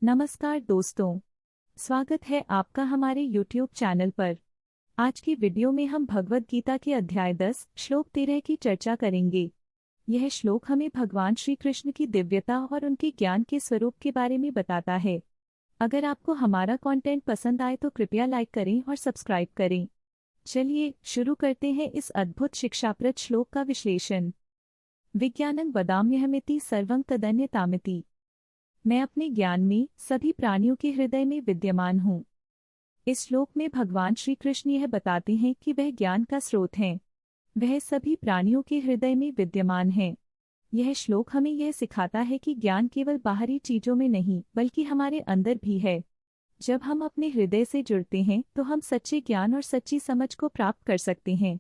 नमस्कार दोस्तों, स्वागत है आपका हमारे YouTube चैनल पर। आज की वीडियो में हम भगवद गीता के अध्याय 10 श्लोक 13 की चर्चा करेंगे। यह श्लोक हमें भगवान श्री कृष्ण की दिव्यता और उनके ज्ञान के स्वरूप के बारे में बताता है। अगर आपको हमारा कंटेंट पसंद आए तो कृपया लाइक करें और सब्सक्राइब करें। चलिए शुरू करते हैं इस अद्भुत शिक्षाप्रद श्लोक का विश्लेषण। विज्ञानं वदाम्यहमिति सर्वं तदन्यतामिति। मैं अपने ज्ञान में सभी प्राणियों के हृदय में विद्यमान हूँ। इस श्लोक में भगवान श्री कृष्ण यह बताते हैं कि वह ज्ञान का स्रोत हैं। वह सभी प्राणियों के हृदय में विद्यमान है। यह श्लोक हमें यह सिखाता है कि ज्ञान केवल बाहरी चीजों में नहीं बल्कि हमारे अंदर भी है। जब हम अपने हृदय से जुड़ते हैं तो हम सच्चे ज्ञान और सच्ची समझ को प्राप्त कर सकते हैं।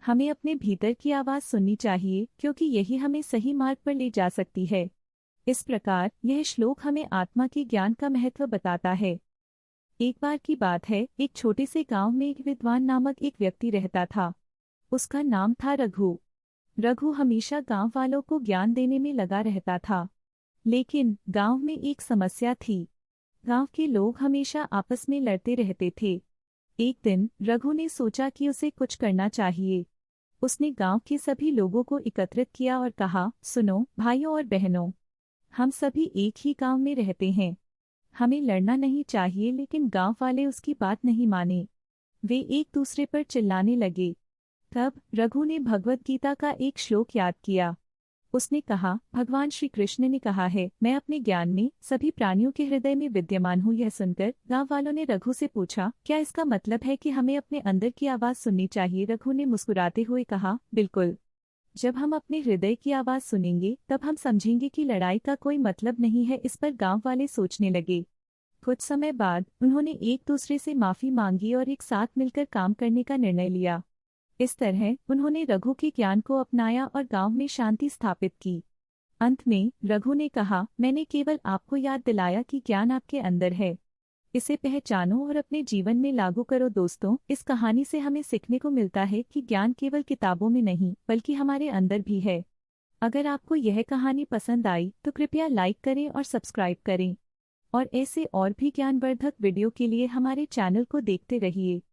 हमें अपने भीतर की आवाज़ सुननी चाहिए क्योंकि यही हमें सही मार्ग पर ले जा सकती है। इस प्रकार यह श्लोक हमें आत्मा के ज्ञान का महत्व बताता है। एक बार की बात है, एक छोटे से गांव में एक विद्वान नामक एक व्यक्ति रहता था। उसका नाम था रघु। रघु हमेशा गांव वालों को ज्ञान देने में लगा रहता था। लेकिन गांव में एक समस्या थी। गांव के लोग हमेशा आपस में लड़ते रहते थे। एक दिन रघु ने सोचा कि उसे कुछ करना चाहिए। उसने गांव के सभी लोगों को एकत्रित किया और कहा, सुनो भाइयों और बहनों, हम सभी एक ही गांव में रहते हैं। हमें लड़ना नहीं चाहिए, लेकिन गांव वाले उसकी बात नहीं माने। वे एक दूसरे पर चिल्लाने लगे। तब रघु ने भगवद गीता का एक श्लोक याद किया। उसने कहा, भगवान श्री कृष्ण ने कहा है, मैं अपने ज्ञान में सभी प्राणियों के हृदय में विद्यमान हूँ। यह सुनकर गांव वालों ने रघु से पूछा, क्या इसका मतलब है कि हमें अपने अंदर की आवाज़ सुननी चाहिए? रघु ने मुस्कुराते हुए कहा, बिल्कुल। जब हम अपने हृदय की आवाज़ सुनेंगे तब हम समझेंगे कि लड़ाई का कोई मतलब नहीं है। इस पर गांव वाले सोचने लगे। कुछ समय बाद उन्होंने एक दूसरे से माफ़ी मांगी और एक साथ मिलकर काम करने का निर्णय लिया। इस तरह उन्होंने रघु के ज्ञान को अपनाया और गांव में शांति स्थापित की। अंत में रघु ने कहा, मैंने केवल आपको याद दिलाया कि ज्ञान आपके अंदर है। इसे पहचानो और अपने जीवन में लागू करो। दोस्तों, इस कहानी से हमें सीखने को मिलता है कि ज्ञान केवल किताबों में नहीं बल्कि हमारे अंदर भी है। अगर आपको यह कहानी पसंद आई तो कृपया लाइक करें और सब्सक्राइब करें। और ऐसे और भी ज्ञानवर्धक वीडियो के लिए हमारे चैनल को देखते रहिए।